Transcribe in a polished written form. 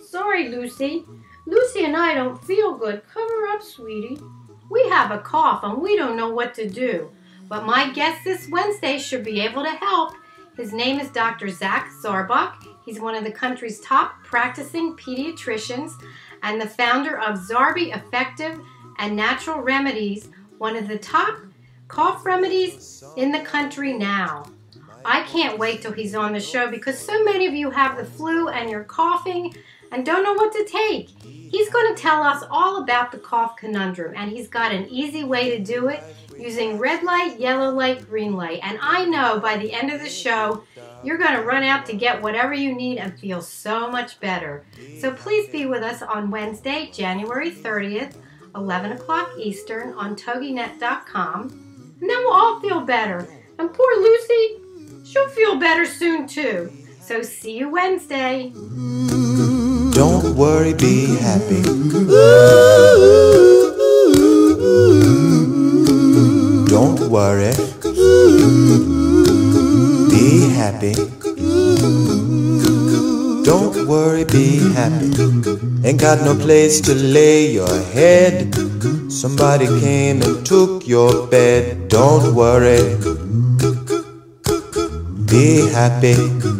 Sorry, Lucy. Lucy and I don't feel good. Cover up, sweetie. We have a cough and we don't know what to do. But my guest this Wednesday should be able to help. His name is Dr. Zach Zarbach. He's one of the country's top practicing pediatricians and the founder of Zarby Effective and Natural Remedies, one of the top cough remedies in the country now. I can't wait till he's on the show because so many of you have the flu and you're coughing and don't know what to take. He's going to tell us all about the cough conundrum, and he's got an easy way to do it using red light, yellow light, green light. And I know by the end of the show, you're going to run out to get whatever you need and feel so much better. So please be with us on Wednesday, January 30th, 11 o'clock Eastern on TogiNet.com. And then we'll all feel better. And poor Lucy, she'll feel better soon too. So see you Wednesday. Don't worry, be happy. Don't worry, be happy. Don't worry, be happy. Ain't got no place to lay your head. Somebody came and took your bed. Don't worry, be happy.